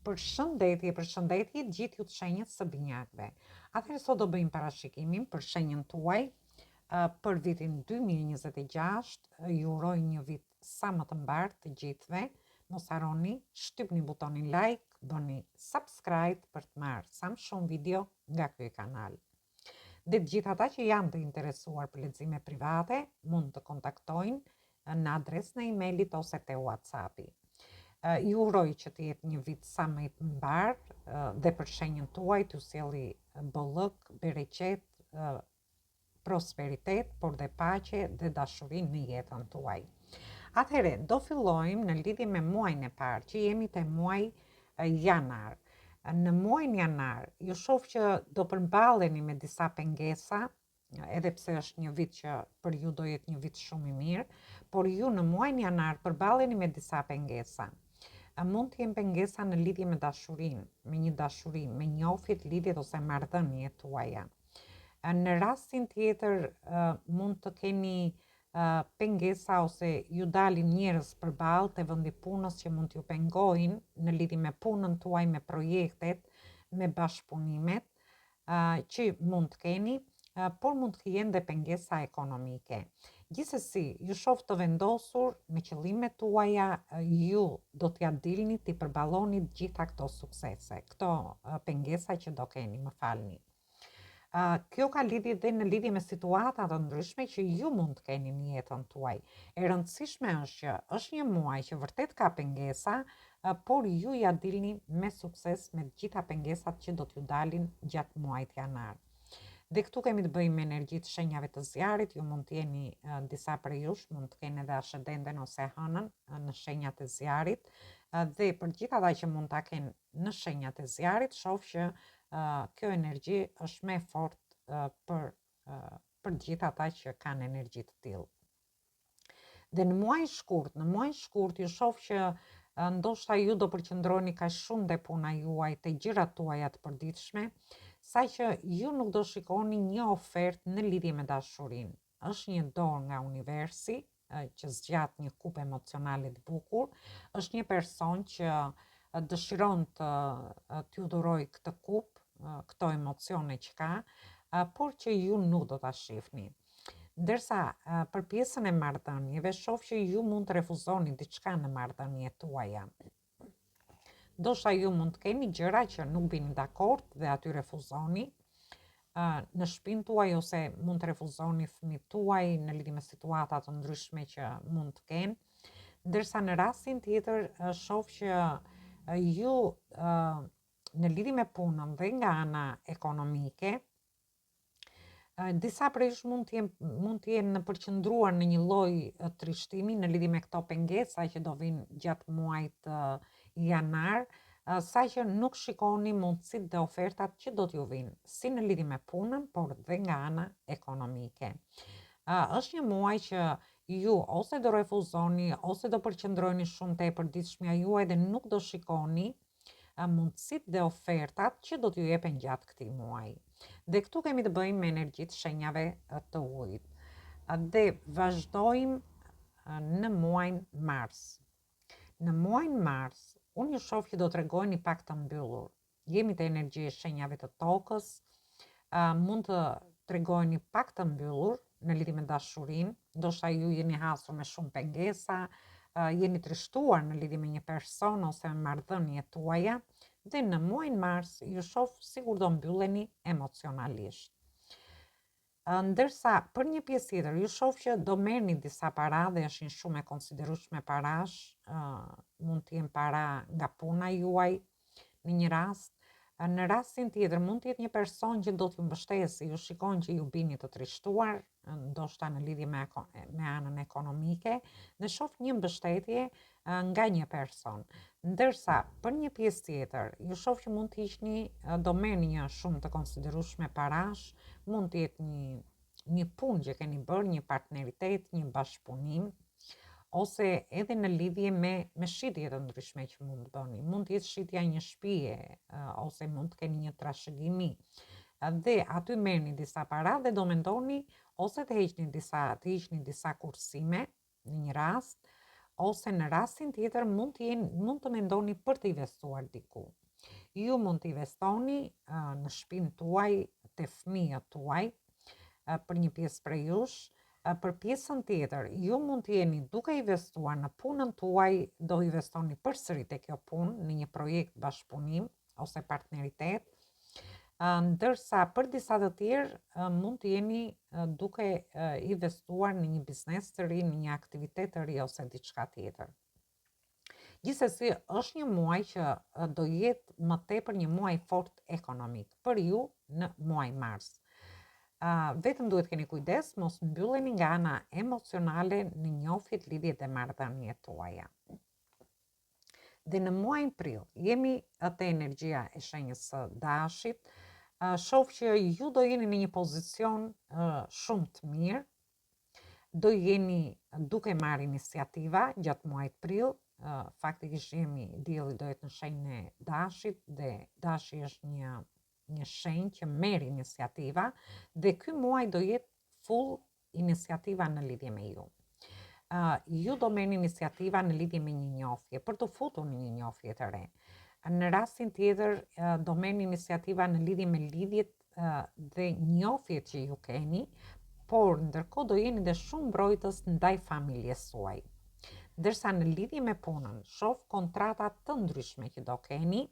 Përshëndetje gjithë ju të shenjës së binjakëve. Atëherë sot do bëjmë parashikimin për shenjën tuaj për vitin 2026. Ju uroj një vit sa më të mbarë të gjithëve. Mos harroni, shtypni butonin like, bëni subscribe për të marrë sa më shumë video nga ky kanal. Dhe të gjithë ata që janë të interesuar për lexime private, mund të kontaktojnë në adresën e emailit ose te WhatsAppi. Ju uroj që të jetë një vit sa më i mbarë dhe për shenjën tuaj t'ju sjelli bollëk, bereqet, prosperitet, por dhe paqe dhe dashuri në jetën tuaj. Atëherë, do fillojmë në lidhje me muajin e parë, që jemi te muaji janar. Në muajin janar, ju shoh që do përballeni me disa pengesa, edhe pse është një vit që për ju do jetë një vit shumë i mirë, por ju në muajin janar përballeni me disa pengesa. Mund të jenë pengesa në lidhje me dashurinë, me një dashuri, me njohjet, lidhjet ose marrëdhëniet tuaja. Në rastin tjetër mund të keni pengesa ose ju dalin njerëz përballë te vendi punës që mund t'ju pengojnë në lidhje me punën tuaj, me projektet, me bashkëpunimet që mund të keni, por mund të jenë dhe pengesa ekonomike. Gjithsesi, ju shoh të vendosur me qëllimet tuaja, ju do t'ja dilni t'i përballoni gjitha këto suksese, këto pengesa që do keni, më falni. Kjo ka lidhje dhe në lidhje me situata të ndryshme që ju mund të keni në jetën tuaj. E rëndësishme është që është një muaj që vërtet ka pengesa, por ju ja dilni me sukses me gjitha pengesat që do t'ju dalin gjatë muajit janar. Dhe këtu kemi të bëjmë me energjitë shenjave të zjarit, ju mund të jeni disa prej jush, mund të keni edhe ascendenten ose hënën në shenjat e zjarit, dhe për gjithë ata që mund ta kenë në shenjat e zjarit, shoh që kjo energji është më fort për gjithë ata që kanë energji të tillë. Dhe në muajin shkurt ju shoh që ndoshta ju do përqendroni kaq shumë te puna juaj, te gjërat tuaja të përditshme, sa që ju nuk do shikoni një ofertë në lidhje me dashurinë. Është një dorë nga universi që zgjat një kupë emocionale të bukur, është një person që dëshiron t'ju dhurojë këtë kupë, këto emocione që ka, por që ju nuk do ta shihni. Ndërsa për pjesën e marrëdhënieve, shoh që ju mund të refuzoni diçka në marrëdhëniet tuaja. Ndoshta ju mund të keni gjëra që nuk vini dakord dhe aty refuzoni në shtëpinë tuaj, ose mund të refuzoni fëmijët tuaj në lidhje me situata të ndryshme që mund të kenë. Ndërsa në rastin tjetër shoh që ju në lidhje me punën dhe nga ana ekonomike, disa prej jush mund të jenë përqendruar në një lloj trishtimi në lidhje me këto pengesa që do vinë gjatë muajit janar, sa që nuk shikoni mundësitë dhe ofertat që do t'ju vinë, si në lidhje me punën, por dhe nga ana ekonomike. Është një muaj që ju ose do refuzoni, ose do përqendroni shumë te e përditshmja juaj dhe nuk do shikoni mundësitë dhe ofertat që do t'ju jepen gjatë këtij muaji. Dhe këtu kemi të bëjmë me energjitë shenjave të ujit. Dhe vazhdojmë në muajin mars. Në muajin mars, unë ju shoh që do t'regojni pak të mbyllur. Jemi te energji e shenjave të tokës, mund të t'regojni pak të mbyllur në lidhje me dashurinë, ndoshta ju jeni hasur me shumë pengesa, jeni trishtuar në lidhje me një person ose me marrëdhëniet tuaja, dhe në muajin mars ju shoh sigur do mbylleni emocionalisht. Ndërsa për një pjesë tjetër ju shoh që do merrni disa para dhe është shumë e konsiderueshme parash, mund të jenë para nga puna juaj në një rast. Në rastin tjetër mund të jetë një person që do t'ju mbështesë, ju shikon që ju bini të trishtuar, ndoshta në lidhje me anën ekonomike, dhe shoh një mbështetje nga një person. Ndërsa për një pjesë tjetër ju shoh që mund të hiqni, do merrni një shumë të konsiderueshme parash, mund të jetë një punë që keni bërë, një partneritet, një bashkëpunim, ose edhe në lidhje me shitje të ndryshme që mund të bëni. Mund të jetë shitja një shtëpie, ose mund të keni një trashëgimi. Dhe aty merrni disa para dhe do mendoni ose të hiqni disa kursime në një rast, ose në rastin tjetër mund të mendoni për të investuar diku. Ju mund të investoni në shtëpinë tuaj, te fëmijët tuaj, për një pjesë prej jush. Për pjesën tjetër, ju mund të jeni duke investuar në punën tuaj, do investoni përsëri te kjo punë në një projekt bashkëpunim ose partneritet, ndërsa për disa të tjerë mund të jeni duke investuar në një biznes të ri, në një aktivitet të ri ose diçka tjetër. Gjithsesi, është një muaj që do jetë më tepër një muaj fort ekonomik për ju në muaj mars. Vetëm duhet keni kujdes, mos mbylleni nga ana emocionale në njohjet, lidhjet dhe marrëdhëniet tuaja. Dhe në muajin prill jemi te energjia e shenjës së Dashit. Shoh që ju do jeni në një pozicion shumë të mirë, do jeni duke marrë iniciativa gjatë muajit prill. Faktikisht dielli do jetë në shenjën e Dashit dhe Dashi është një shenjë që merr iniciativa dhe ky muaj do jetë full iniciativa në lidhje me ju. Ju do merrni iniciativa në lidhje me një njohje, për të futur në një njohje të re. Në rastin tjetër do merrni iniciativa në lidhje me lidhjet dhe njohjet që ju keni, por ndërkohë do jeni dhe shumë mbrojtës ndaj familjes suaj. Ndërsa në lidhje me punën, shoh kontrata të ndryshme që do keni.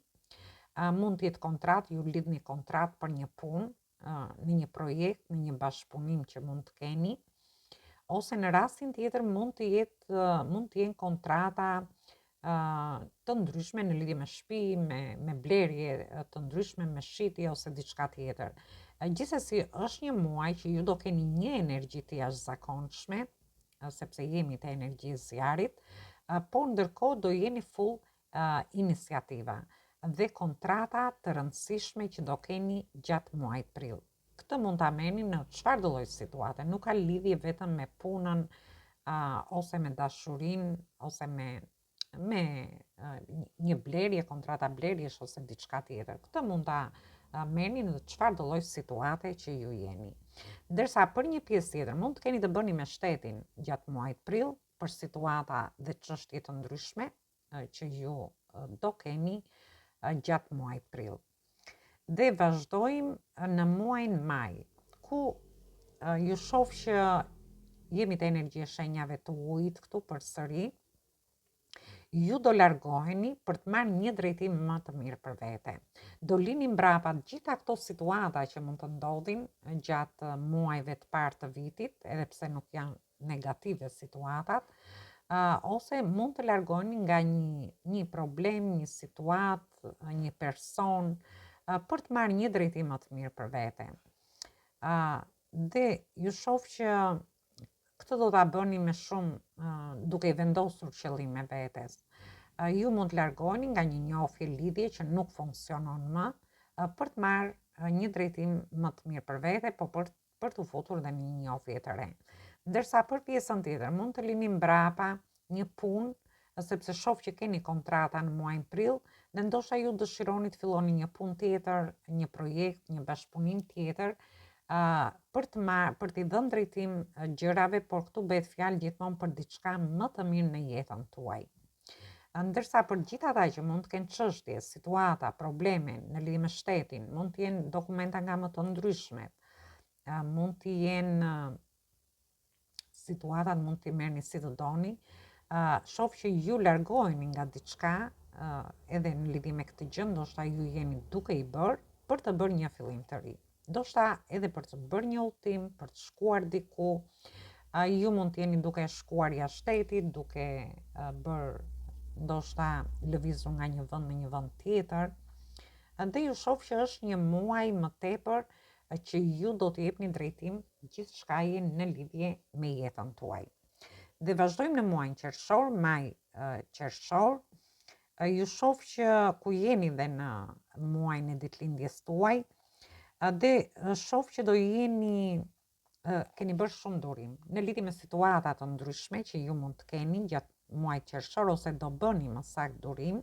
Mund të jetë kontratë, ju lidhni kontratë për një punë, në një projekt, në një bashkëpunim që mund të keni, ose në rastin tjetër mund të jenë kontrata të ndryshme në lidhje me shtëpi, me blerje të ndryshme, me shitje ose diçka tjetër. Gjithsesi, është një muaj që ju do keni një energji të jashtëzakonshme, sepse jemi te energji e zjarit, por ndërkohë do jeni full iniciativa dhe kontrata të rëndësishme që do keni gjatë muajit prill. Këtë mund ta merrni në çfarë do lloj situate, nuk ka lidhje vetëm me punën ose me dashurinë ose me një blerje, kontrata blerjesh ose diçka tjetër. Këtë mund ta merrni në çfarë do lloj situate që ju jeni. Ndërsa për një pjesë tjetër mund të keni të bëni me shtetin gjatë muajit prill për situata dhe çështje të ndryshme që ju do keni gjatë muajit prill. Dhe vazhdojmë në muajin maj, ku ju shoh që jemi te energjia e shenjave të ujit këtu përsëri. Ju do largoheni për të marrë një drejtim më të mirë për vete. Do lini mbrapa gjitha këto situata që mund të ndodhin gjatë muajve të parë të vitit, edhe pse nuk janë negative situatat, ose mund të largoheni nga një problem, një situatë, një person, për të marrë një drejtim më të mirë për vete. Dhe ju shoh që këtë do ta bëni me shumë duke i vendosur qëllim me vetes. Ju mund të largoheni nga një njohje, lidhje që nuk funksionon më, për të marrë një drejtim më të mirë për vete, po për të futur dhe një njohje të re. Ndërsa për pjesën tjetër mund të lini mbrapa një punë, sepse shoh që keni kontrata në muajin prill, dhe ndoshta ju dëshironi të filloni një punë tjetër, një projekt, një bashkëpunim tjetër, për t'i dhënë drejtim gjërave, por këtu bëhet fjalë gjithmonë për diçka më të mirë në jetën tuaj. Ndërsa për gjithë ata që mund të kenë çështje, situata, probleme në lidhje me shtetin, mund të jenë dokumenta nga më të ndryshmet, mund të jenë situatat, mund t'i merrni si të doni. Shoh që ju largoheni nga diçka, edhe në lidhje me këtë gjë, ndoshta ju jeni duke i bërë për të bërë një fillim të ri. Ndoshta edhe për të bërë një udhtim, për të shkuar diku. Ju mund të jeni duke shkuar jashtë shtetit, duke bërë ndoshta lëvizur nga një vend në një vend tjetër. Dhe ju shoh që është një muaj më tepër që ju do të jepni drejtim gjithçkaje në lidhje me jetën tuaj. Dhe vazhdojmë në muajin qershor, maj qershor. Ju shoh që ku jeni dhe në muajin e ditëlindjes tuaj, dhe shoh që do jeni keni bërë shumë durim në lidhje me situata të ndryshme që ju mund të keni gjatë muajit qershor, ose do bëni më saktë durim,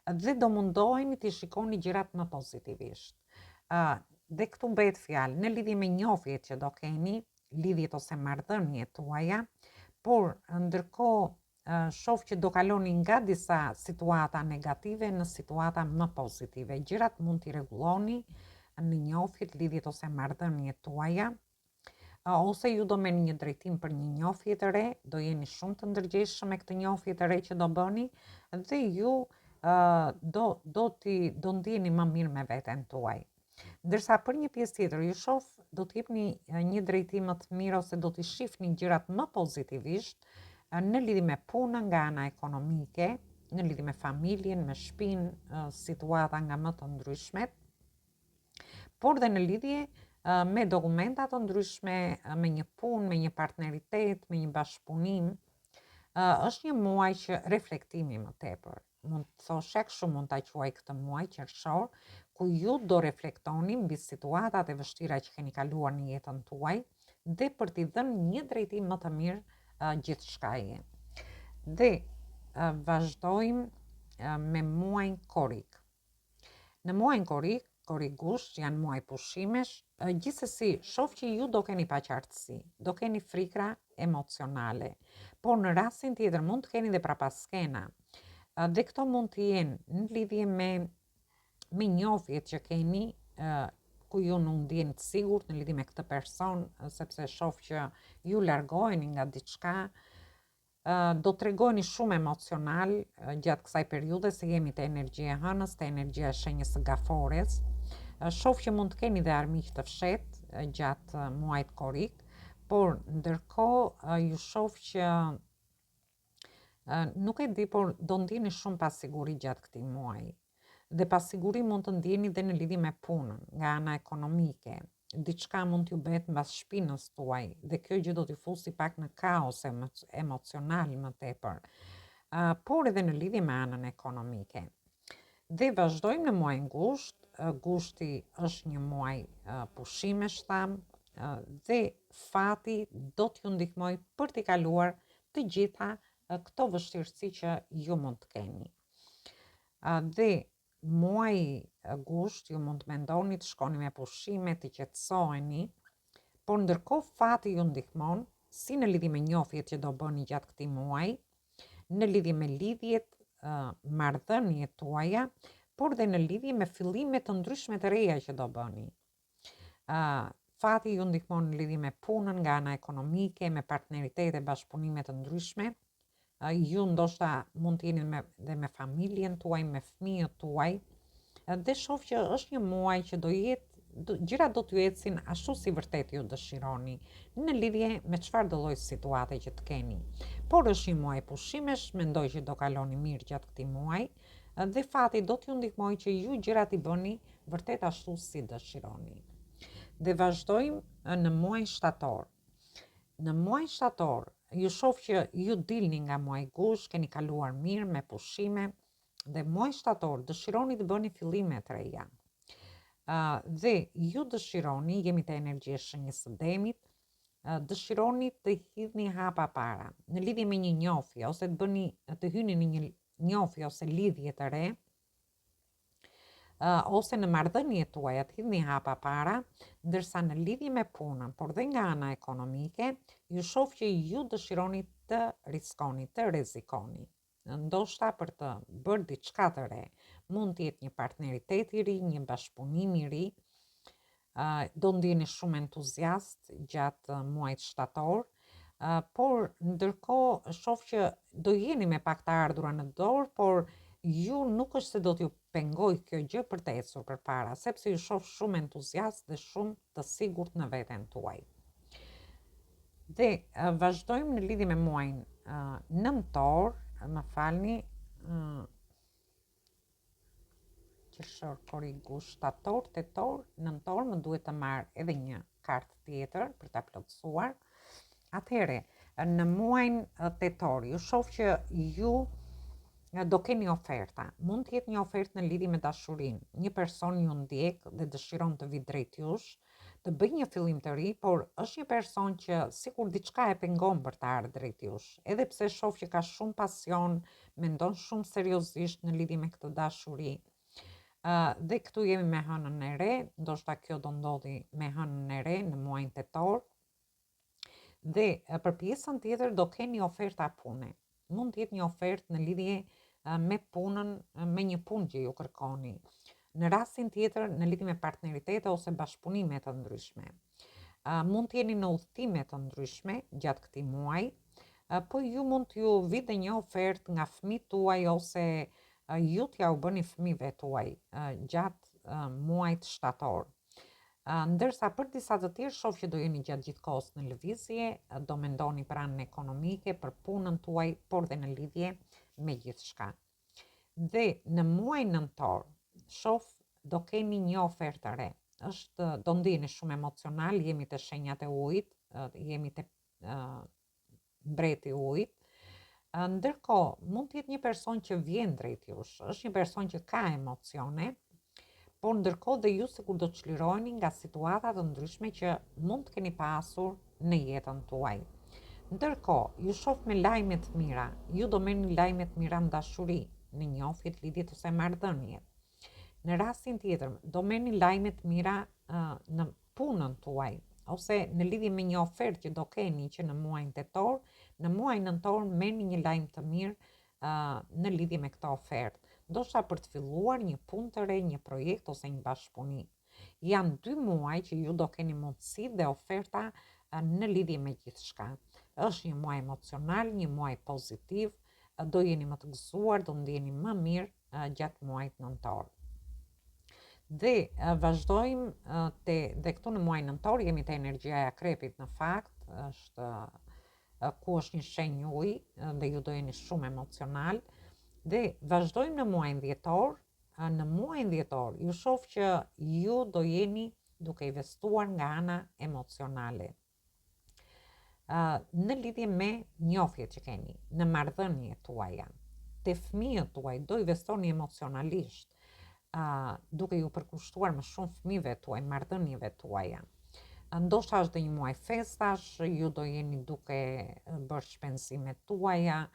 dhe do mundoheni të shikoni gjërat më pozitivisht. Dhe këtu bëhet fjalë në lidhje me njohjet që do keni, lidhjet ose marrëdhëniet tuaja, por ndërkohë shoh që do kaloni nga disa situata negative në situata më pozitive. Gjërat mund t'i rregulloni në njohjet, lidhjet ose marrëdhëniet tuaja, ose ju do merrni një drejtim për një njohje të re, do jeni shumë të ndërgjegjshëm me këtë njohje të re që do bëni dhe ju do ndjeni më mirë me veten tuaj. Ndërsa për një pjesë tjetër ju shoh do t'jepni një drejtim më të mirë ose do t'i shihni gjërat më pozitivisht në lidhje me punën nga ana ekonomike, në lidhje me familjen, me shtëpinë, situata nga më të ndryshmet, por dhe në lidhje me dokumenta të ndryshme, me një punë, me një partneritet, me një bashkëpunim. Është një muaj që reflektimi më tepër. Mund të thoshe kështu, mund ta quaj këtë muaj qershor, ku ju do reflektoni mbi situatat e vështira që keni kaluar në jetën tuaj dhe për t'i dhënë një drejtim më të mirë gjithçkaje. Dhe vazhdojmë me muajin korik. Në muajin korik, korigusht janë muaj pushimesh, gjithsesi shoh që ju do keni paqartësi, do keni frikra emocionale, por në rastin tjetër mund të keni dhe prapaskena. Dhe këto mund të jenë në lidhje me njohjet që keni, ku ju nuk ndjeni të sigurt në lidhje me këtë person, sepse shoh që ju largoheni nga diçka, do të tregoni shumë emocional gjatë kësaj periudhe, se jemi te energjia e hënës, te energjia e shenjës së gafores. Shoh që mund të keni dhe armiq të fshehtë gjatë muajit korik, por ndërkohë ju shoh që nuk e di, por do ndjeni shumë pasiguri gjatë këtij muaji. Dhe pasiguri mund të ndjeni dhe në lidhje me punën, nga ana ekonomike. Diçka mund t'ju bëhet mbas shpinës tuaj dhe kjo gjë do t'i fusi pak në kaos emocional më tepër, por edhe në lidhje me anën ekonomike. Dhe vazhdojmë në muajin gusht. Gushti është një muaj pushimesh, tham, dhe fati do t'ju ndihmoj për t'i kaluar të gjitha këto vështirësi që ju mund të keni. Dhe muaji gusht ju mund të mendoni të shkoni me pushime, të qetësoheni, por ndërkohë fati ju ndihmon si në lidhje me njohjet që do bëni gjatë këtij muaji, në lidhje me lidhjet, marrëdhëniet tuaja, por dhe në lidhje me fillime të ndryshme të reja që do bëni. Fati ju ndihmon në lidhje me punën nga ana ekonomike, me partneritete, bashkëpunime të ndryshme. Ju ndoshta mund të jeni dhe me familjen tuaj, me fëmijët tuaj, dhe shoh që është një muaj që gjërat do t'ju ecin ashtu si vërtet ju dëshironi, në lidhje me çfarë do lloj situate që të keni. Por është një muaj pushimesh, mendoj që do kaloni mirë gjatë këtij muaji, dhe fati do t'ju ndihmojë që ju gjërat I bëni vërtet ashtu si dëshironi. Dhe vazhdojmë në muajin shtator. Në muajin shtator, ju shoh që ju dilni nga muaji gusht, keni kaluar mirë me pushime, dhe muaji shtator dëshironi të bëni fillime të reja. Dhe ju dëshironi, jemi te energjia e shenjës së demit, dëshironi të hidhni hapa para në lidhje me një njohje, ose të hyni në një njohje ose lidhje të re, ose në marrëdhëniet tuaja të hidhni hapa para, ndërsa në lidhje me punën, por dhe nga ana ekonomike, ju shoh që ju dëshironi të riskoni, të rrezikoni. Ndoshta për të bërë diçka të re, mund të jetë një partneritet I ri, një bashkëpunim I ri, do ndjeni shumë entuziast gjatë muajit shtator, por ndërkohë shoh që do jeni me pak të ardhura në dorë, por ju nuk është se do t'ju pengoj kjo gjë për të ecur përpara, sepse ju shoh shumë entuziast dhe shumë të sigurt në veten tuaj. Dhe vazhdojmë në lidhje me muajin nëntor, më falni, qershor, korik, gusht, shtator, tetor, nëntor, më duhet të marr edhe një kartë tjetër për ta plotësuar. Atëherë, në muajin tetor, ju shoh që ju do keni oferta. Mund të jetë një ofertë në lidhje me dashurinë. Një person ju ndjek dhe dëshiron të vi drejt jush, të bëj një fillim të ri, por është një person që sikur diçka e pengon për të ardhur drejt jush. Edhe pse shoh që ka shumë pasion, mendon shumë seriozisht në lidhje me këtë dashuri. Dhe këtu jemi me hënën e re, ndoshta kjo do ndodhi me hënën e re në muajin tetor. Dhe për pjesën tjetër do keni oferta pune. mund të jetë një ofertë në lidhje me punën, me një punë që ju kërkoni. Në rastin tjetër, në lidhje me partneritete ose bashkëpunime të ndryshme. Mund të jeni në udhëtime të ndryshme gjatë këtij muaji, po ju mund t'ju vite një ofertë nga fëmijët tuaj ose ju t'ja u bëni fëmijëve tuaj gjatë muajit shtator. Ndërsa për disa të tjerë shoh që do jeni gjatë gjithë kohës në lëvizje, do mendoni për anën ekonomike, për punën tuaj, por dhe në lidhje me gjithçka. Dhe në muajin nëntor, shoh do keni një ofertë re. Do ndiheni shumë emocional, jemi te shenjat e ujit, jemi te mbreti i ujit. Ndërkohë, mund të jetë një person që vjen drejt jush, është një person që ka emocione, por ndërkohë dhe ju sikur do çliroheni nga situata të ndryshme që mund të keni pasur në jetën tuaj. Ndërkohë, ju shoh me lajme të mira, ju do merrni lajme të mira në dashuri, në njohjet, lidhjet ose marrëdhënie. Në rastin tjetër, do merrni lajme të mira në punën tuaj, ose në lidhje me një ofertë që do keni që në muajin tetor, në muajin nëntor merrni një lajm të mirë në lidhje me këtë ofertë. Ndoshta për të filluar një punë të re, një projekt ose një bashkëpunim. Janë 2 muaj që ju do keni mundësi dhe oferta në lidhje me gjithçka. Është një muaj emocional, një muaj pozitiv, do jeni më të gëzuar, do ndjeni më mirë gjatë muajit nëntor. Dhe vazhdojmë dhe këtu në muajin nëntor jemi te energjia e akrepit në fakt, është ku është një shenjë uji dhe ju do jeni shumë emocional. Dhe vazhdojmë në muajin dhjetor. Në muajin dhjetor ju shoh që ju do jeni duke investuar nga ana emocionale. Në lidhje me njohjet që keni, në marrëdhëniet tuaja, te fëmijët tuaj do investoni emocionalisht, duke ju përkushtuar më shumë fëmijëve tuaj, marrëdhënieve tuaja. Ndoshta është dhe një muaj festash, ju do jeni duke bërë shpenzimet tuaja,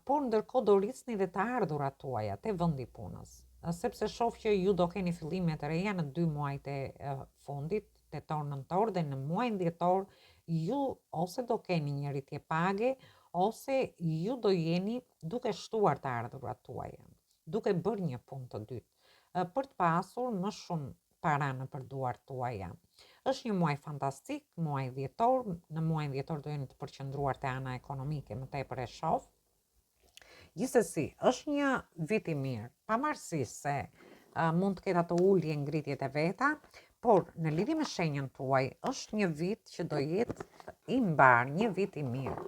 por ndërkohë do rrisni dhe të ardhurat tuaja te vendi i punës, sepse shoh që ju do keni fillime të reja në 2 muajt e fundit, tetor, nëntor, dhe në muajin dhjetor ju ose do keni një rritje page, ose ju do jeni duke shtuar të ardhurat tuaja, duke bërë një punë të dytë, për të pasur më shumë para në përduar tuaja. Është një muaj fantastik, muaj dhjetor. Në muajin dhjetor do jeni të përqendruar te ana ekonomike, më tepër e shoh. Gjithsesi, është një vit i mirë, pavarësisht se mund të ketë ato ulje ngritjet e veta, por në lidhje me shenjën tuaj, është një vit që do jetë i mbar, një vit i mirë,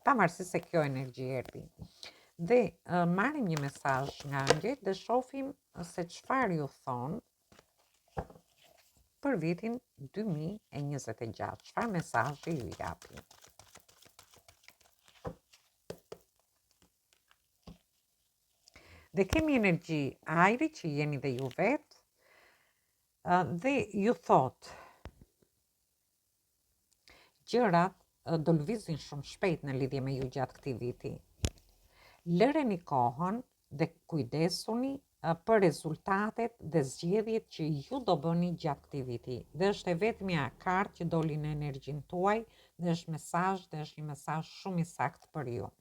pavarësisht se kjo energji erdhi. Dhe marrim një mesazh nga angjëjt dhe shohim se çfarë ju thon për vitin 2026. Çfarë mesazhi ju japin? Dhe kemi energji ajri që jeni dhe ju vetë, dhe ju thot gjërat do lëvizin shumë shpejt në lidhje me ju gjatë këtij viti. Lëreni kohën dhe kujdesuni për rezultatet dhe zgjedhjet që ju do bëni gjatë këtij viti. Dhe është e vetmja kartë që doli në energjinë tuaj dhe është një mesazh shumë i saktë për ju.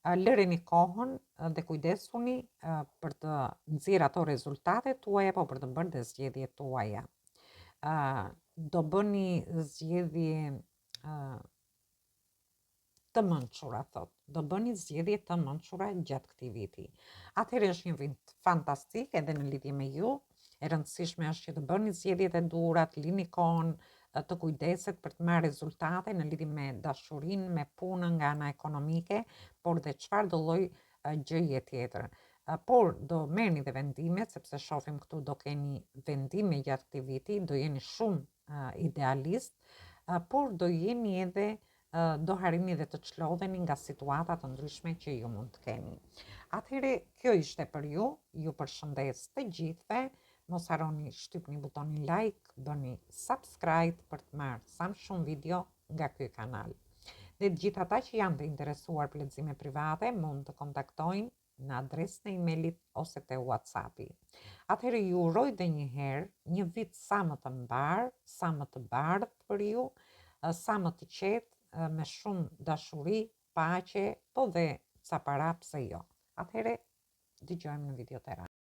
Lëreni kohën dhe kujdesuni për të nxjerrë ato rezultate tuaja, po për të bërë dhe zgjedhjet tuaja. Do bëni zgjedhje të mençura, thot. Do bëni zgjedhje të mençura gjatë këtij viti. Atëherë është një vit fantastik edhe në lidhje me ju. E rëndësishme është që të bëni zgjedhjet e duhura, të lini kohën, të kujdeset për të marrë rezultate në lidhje me dashurinë, me punën nga ana ekonomike, por dhe çfarë do lloj gjëje tjetër. Por do merrni dhe vendimet, sepse shohim këtu do keni vendime gjatë këtij viti, do jeni shumë idealist, por do jeni edhe do harrini dhe të çlodheni nga situata të ndryshme që ju mund të keni. Atëherë, kjo ishte për ju. Ju përshëndes të gjithëve. Mos harroni shtypni butonin like, bëni subscribe për të marrë sa më shumë video nga ky kanal. Dhe të gjithë ata që janë të interesuar për lexime private mund të kontaktojnë në adresën e emailit ose te WhatsAppi. Atëherë ju uroj edhe një herë një vit sa më të mbar, sa më të bardhë për ju, sa më të qetë, me shumë dashuri, paqe, po dhe ca para pse jo. Atëhere dëgjojmë në video tera.